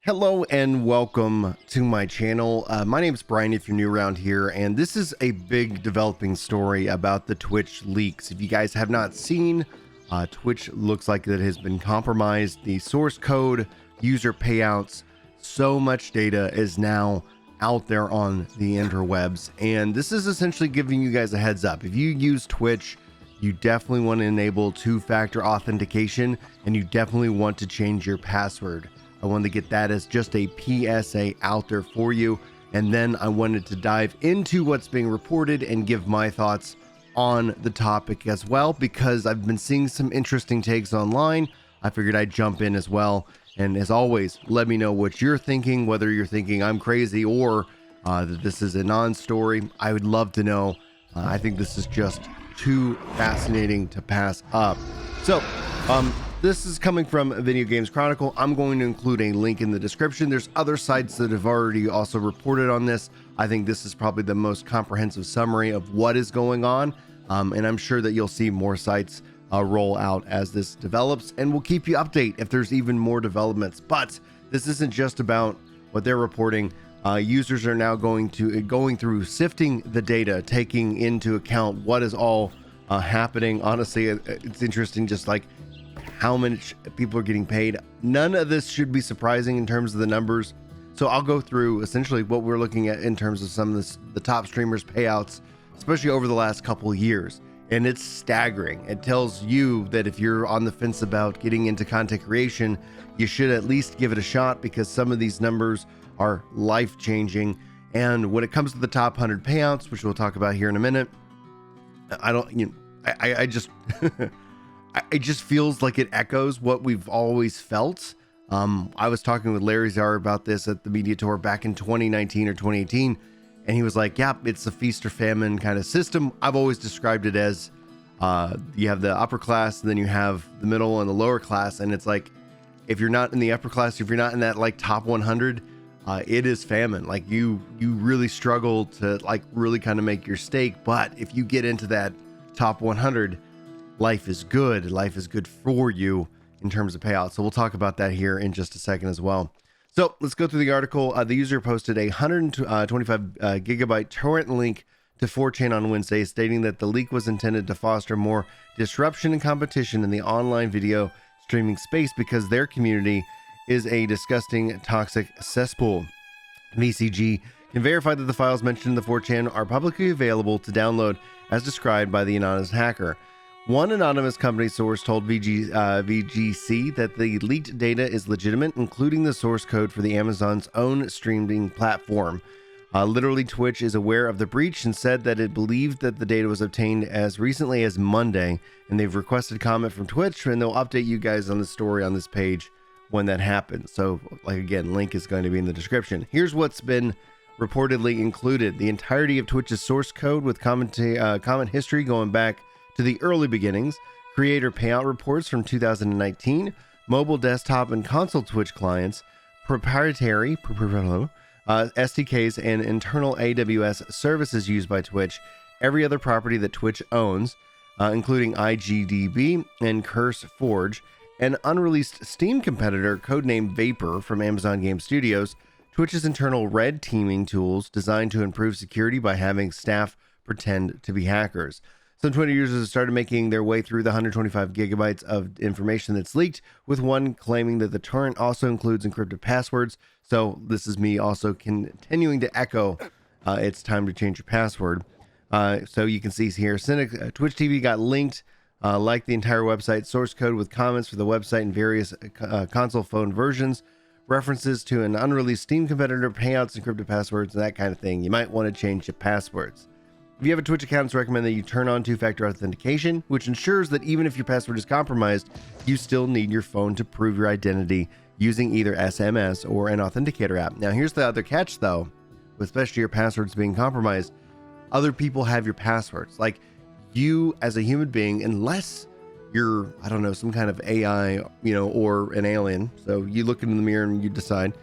Hello and welcome to my channel. My name is Brian if you're new around here, and this is a big developing story about the Twitch leaks. If you guys have not seen, Twitch looks like it has been compromised. The source code, user payouts, so much data is now out there on the interwebs, and this is essentially giving you guys a heads up. If you use Twitch, you definitely want to enable two-factor authentication, and you definitely want to change your password. I wanted to get that as just a PSA out there for you, and then I wanted to dive into what's being reported and give my thoughts on the topic as well, because I've been seeing some interesting takes online. I figured I'd jump in as well, and as always, let me know what you're thinking, whether you're thinking I'm crazy or that this is a non-story. I would love to know. I think this is just too fascinating to pass up. So this is coming from Video Games Chronicle. I'm going to include a link in the description. There's other sites that have already also reported on this. I think this is probably the most comprehensive summary of what is going on, and I'm sure that you'll see more sites roll out as this develops, and we'll keep you updated if there's even more developments. But this isn't just about what they're reporting. Users are now going through sifting the data, taking into account what is all happening. Honestly, it's interesting, just like how much people are getting paid. None of this should be surprising in terms of the numbers. So I'll go through essentially what we're looking at in terms of some of the top streamers payouts, especially over the last couple of years. And it's staggering. It tells you that if you're on the fence about getting into content creation, you should at least give it a shot, because some of these numbers are life-changing. And when it comes to the top 100 payouts, which we'll talk about here in a minute, I just it just feels like it echoes what we've always felt. I was talking with Larry Czar about this at the media tour back in 2019 or 2018, and he was like, yeah, it's a feast or famine kind of system. I've always described it as you have the upper class, and then you have the middle and the lower class, and it's like, if you're not in the upper class, if you're not in that like top 100, it is famine. Like you really struggle to like really kind of make your stake. But if you get into that top 100, life is good. Life is good for you in terms of payouts. So we'll talk about that here in just a second as well. So let's go through the article. The user posted a 125 gigabyte torrent link to 4chan on Wednesday, stating that the leak was intended to foster more disruption and competition in the online video streaming space because their community is a disgusting, toxic cesspool. VCG can verify that the files mentioned in the 4chan are publicly available to download as described by the anonymous hacker. One anonymous company source told VGC that the leaked data is legitimate, including the source code for the Amazon's own streaming platform. Literally, Twitch is aware of the breach and said that it believed that the data was obtained as recently as Monday, and they've requested comment from Twitch, and they'll update you guys on the story on this page when that happens. So, like again, link is going to be in the description. Here's what's been reportedly included: the entirety of Twitch's source code with comment history going back to the early beginnings, creator payout reports from 2019, mobile, desktop, and console Twitch clients, proprietary SDKs, and internal AWS services used by Twitch, every other property that Twitch owns, including IGDB and CurseForge, an unreleased Steam competitor codenamed Vapor from Amazon Game Studios, Twitch's internal red teaming tools designed to improve security by having staff pretend to be hackers. Some Twitter users have started making their way through the 125 gigabytes of information that's leaked, with one claiming that the torrent also includes encrypted passwords. So this is me also continuing to echo, it's time to change your password. So you can see here, Cynic, Twitch TV got linked, like the entire website, source code with comments for the website and various console phone versions, references to an unreleased Steam competitor, payouts, encrypted passwords, and that kind of thing. You might want to change your passwords. If you have a Twitch account, it's recommended that you turn on two-factor authentication, which ensures that even if your password is compromised, you still need your phone to prove your identity using either SMS or an authenticator app. Now, here's the other catch, though, especially your passwords being compromised. Other people have your passwords. Like, you as a human being, unless you're, I don't know, some kind of AI, or an alien, so you look in the mirror and you decide,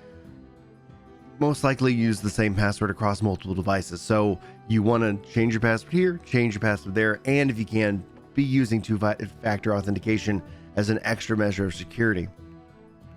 most likely use the same password across multiple devices. So you want to change your password here, change your password there, and if you can, be using two-factor authentication as an extra measure of security.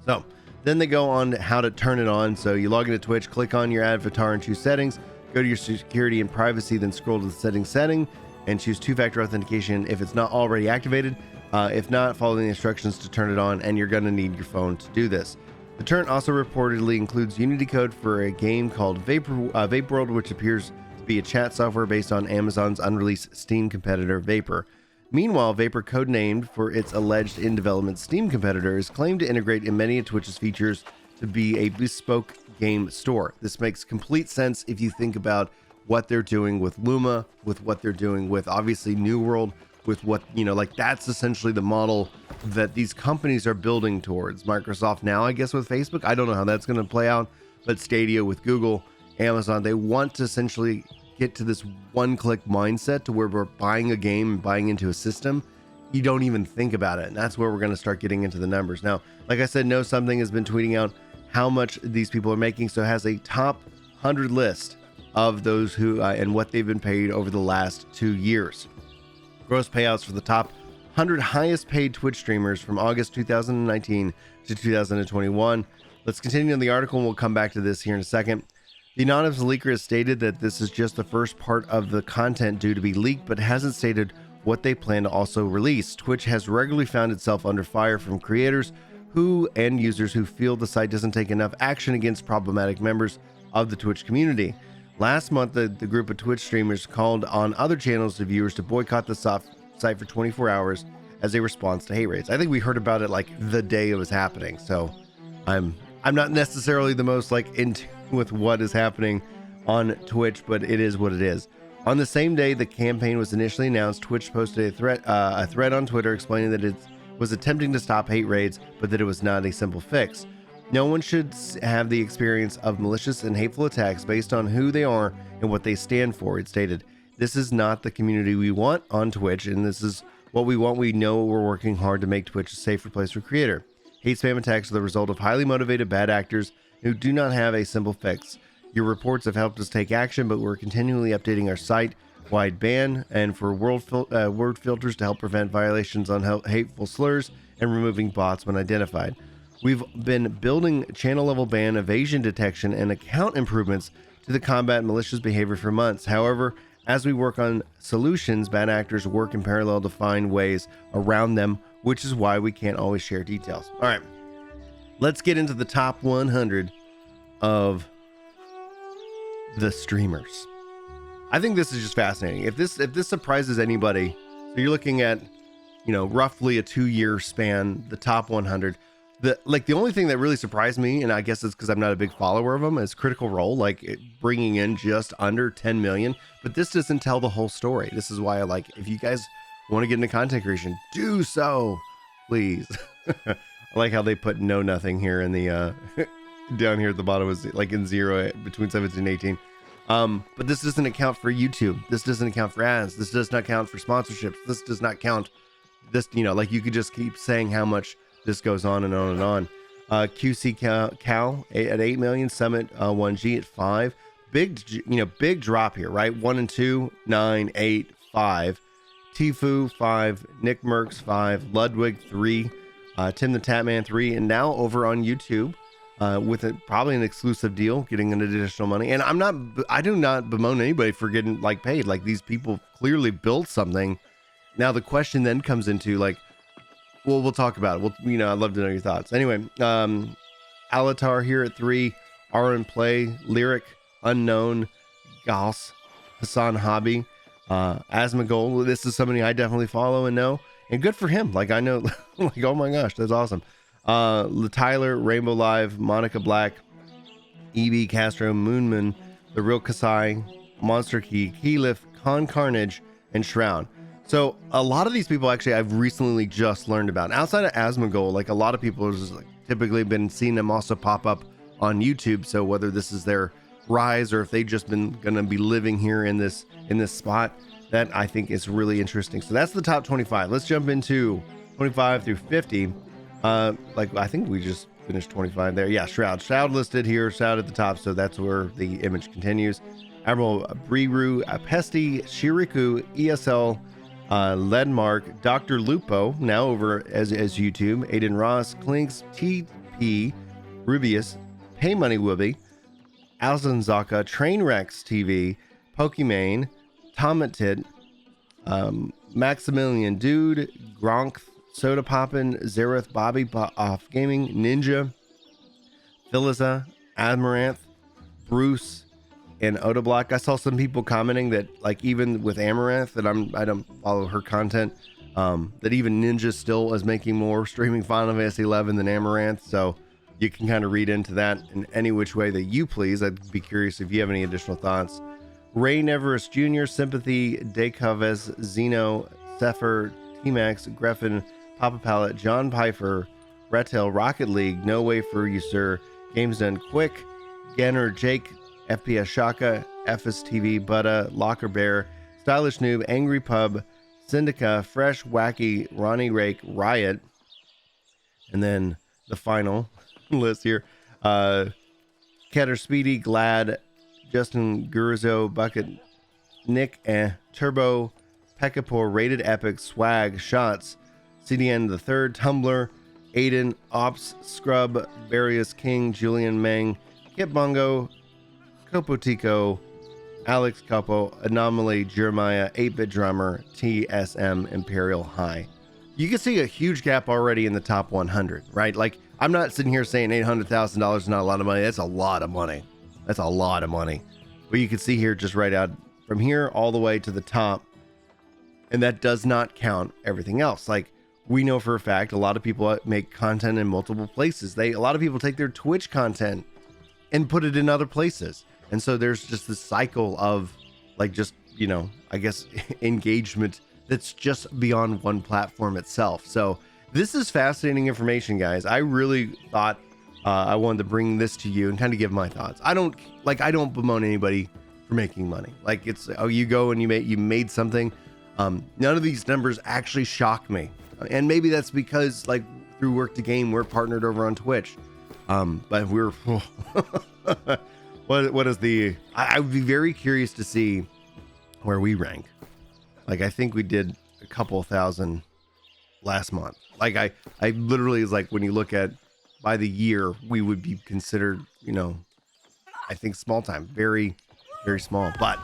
So Then they go on to how to turn it on. So you log into Twitch, click on your avatar and choose settings, go to your security and privacy, then scroll to the setting and choose two-factor authentication if it's not already activated. If not, follow the instructions to turn it on, and you're going to need your phone to do this. The turn also reportedly includes Unity code for a game called Vape World, which appears to be a chat software based on Amazon's unreleased Steam competitor Vapor. Meanwhile, Vapor, codenamed for its alleged in-development Steam competitor, is claimed to integrate in many of Twitch's features to be a bespoke game store. This makes complete sense if you think about what they're doing with Luma, with what they're doing with obviously New World, with what, like that's essentially the model that these companies are building towards. Microsoft now, I guess, with Facebook, I don't know how that's going to play out, but Stadia with Google, Amazon, they want to essentially get to this one-click mindset to where we're buying a game and buying into a system. You don't even think about it. And that's where we're going to start getting into the numbers. Now, like I said, Know Something has been tweeting out how much these people are making. So it has a top 100 list of those who and what they've been paid over the last 2 years. Gross payouts for the top 100 highest paid Twitch streamers from August 2019 to 2021. Let's continue on the article and we'll come back to this here in a second. The anonymous leaker has stated that this is just the first part of the content due to be leaked, but hasn't stated what they plan to also release. Twitch has regularly found itself under fire from creators and users who feel the site doesn't take enough action against problematic members of the Twitch community. Last month, the group of Twitch streamers called on other channels and viewers to boycott the site for 24 hours as a response to hate raids. I think we heard about it like the day it was happening, so I'm not necessarily the most like in tune with what is happening on Twitch, but it is what it is. On the same day the campaign was initially announced, Twitch posted a thread on Twitter explaining that it was attempting to stop hate raids, but that it was not a simple fix. No one should have the experience of malicious and hateful attacks based on who they are and what they stand for, it stated. This is not the community we want on Twitch, and this is what we want. We know we're working hard to make Twitch a safer place for creator. Hate spam attacks are the result of highly motivated bad actors who do not have a simple fix. Your reports have helped us take action, but we're continually updating our site-wide ban and for word filters to help prevent violations on hateful slurs and removing bots when identified. We've been building channel-level ban evasion detection and account improvements to combat malicious behavior for months. However, as we work on solutions, bad actors work in parallel to find ways around them, which is why we can't always share details. All right, let's get into the top 100 of the streamers. I think this is just fascinating. If this surprises anybody, so you're looking at, roughly a 2-year span, the top 100. The only thing that really surprised me, and I guess it's because I'm not a big follower of them, is Critical Role, bringing in just under 10 million. But this doesn't tell the whole story. This is why if you guys want to get into content creation, do so, please. I like how they put Know Nothing here in the down here at the bottom is in 0 between 17 and 18. But this doesn't account for YouTube. This doesn't account for ads. This does not count for sponsorships. This does not count. This, you could just keep saying how much this goes on and on and on. QC Cal at 8 million, Summit 1G at 5. Big drop here, right? 1 and 2, 9, 8, 5. Tifu 5, Nick Merckx 5, Ludwig 3, Tim the Tatman 3, and now over on YouTube with probably an exclusive deal, getting an additional money. And I do not bemoan anybody for getting paid. These people clearly built something. Now the question then comes into well, we'll talk about it. I'd love to know your thoughts. Anyway, Alatar here at 3, RN Play, Lyric, Unknown, Gauss, Hassan Hobby, Asmagol. This is somebody I definitely follow and know, and good for him. I know, oh my gosh, that's awesome. Tyler, Rainbow Live, Monica Black, EB Castro, Moonman, The Real Kasai, Monster Key, Keylif, Con Carnage, and Shroud. So a lot of these people actually I've recently just learned about. Outside of Asmagol, a lot of people have just typically been seeing them also pop up on YouTube. So whether this is their rise or if they've just been gonna be living here in this spot, that I think is really interesting. So that's the top 25. Let's jump into 25 through 50. I think we just finished 25 there. Yeah, Shroud listed here, Shroud at the top. So that's where the image continues. Admiral Briru, Pesty, Shiriku, ESL, Ledmark, Dr. Lupo, now over as YouTube, Aiden Ross, Clinks, TP, Rubius, Pay Money Wooby, Alzanzaka, Trainwrecks TV, Pokimane, Tomatit, Maximilian Dude, Gronk, Soda Poppin, Zereth, Bobby Off Gaming, Ninja, Philiza, Amaranth, Bruce, and Otoblock. I saw some people commenting that, like, even with Amaranth, that I don't follow her content, that even Ninja still is making more streaming Final Fantasy XI than Amaranth. So you can kind of read into that in any which way that you please. I'd be curious if you have any additional thoughts. Ray Neverest Jr., Sympathy, Decaves, Zeno, Sepher, T-Max, Greffin, Papa Palette, John Pfeiffer, Retel, Rocket League, No Way for You Sir, Games Done Quick, Genner, Jake, FPS Shaka, FSTV, Butta, Locker Bear, Stylish Noob, Angry Pub, Syndica, Fresh, Wacky, Ronnie Rake, Riot, and then the final list here, Ketter Speedy, Glad, Justin Gurzo, Bucket, Nick, Turbo, Pekapor, Rated Epic, Swag, Shots, CDN the Third, Tumblr, Aiden, Ops, Scrub, Various King, Julian Meng, Kip Bongo, Copotico, Alex Copo, Anomaly, Jeremiah, 8-Bit Drummer, TSM, Imperial High. You can see a huge gap already in the top 100, right? Like, I'm not sitting here saying $800,000 is not a lot of money. That's a lot of money. That's a lot of money. But you can see here, just right out from here all the way to the top. And that does not count everything else. Like, we know for a fact, a lot of people make content in multiple places. A lot of people take their Twitch content and put it in other places. And so there's just this cycle of, like, just, you know, I guess engagement that's just beyond one platform itself. So this is fascinating information, guys. I really thought I wanted to bring this to you and kind of give my thoughts. I don't bemoan anybody for making money. Like, it's, oh, you go and you made something. None of these numbers actually shock me. And maybe that's because, like, through Work to Game, we're partnered over on Twitch. But we're what is the, I would be very curious to see where we rank. Like, I think we did a couple thousand last month. Like, I literally is like, when you look at by the year, we would be considered, you know, I think small time, very, very small, but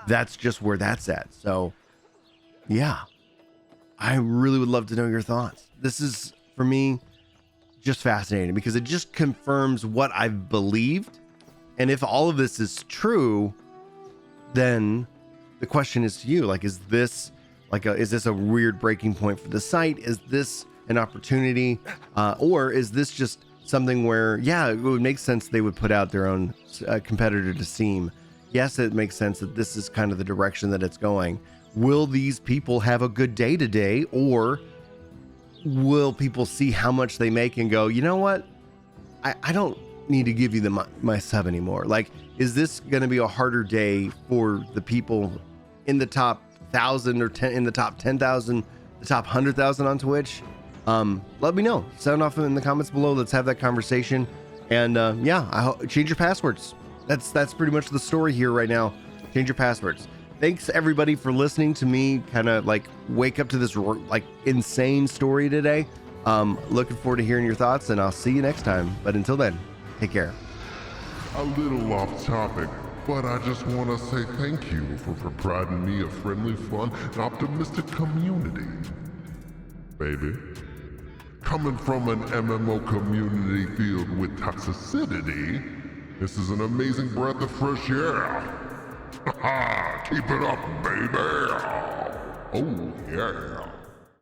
that's just where that's at. So yeah, I really would love to know your thoughts. This is, for me, just fascinating because it just confirms what I've believed. And if all of this is true, then the question is to you, like, is this a weird breaking point for the site? Is this an opportunity? Or is this just something where, yeah, it would make sense they would put out their own competitor to Steam. Yes, it makes sense that this is kind of the direction that it's going. Will these people have a good day today? Or will people see how much they make and go, you know what? I don't need to give you my sub anymore. Like, is this going to be a harder day for the people in the top 1,000 or 10 in the top 10,000, the top 100,000 on Twitch? Let me know. Sound off in the comments below. Let's have that conversation. And yeah, change your passwords. That's pretty much the story here right now. Change your passwords. Thanks everybody for listening to me kind of like wake up to this like insane story today. Looking forward to hearing your thoughts, and I'll see you next time. But until then, take care. A little off topic, but I just want to say thank you for providing me a friendly, fun, and optimistic community. Baby. Coming from an MMO community filled with toxicity, this is an amazing breath of fresh air. Keep it up, baby. Oh, yeah.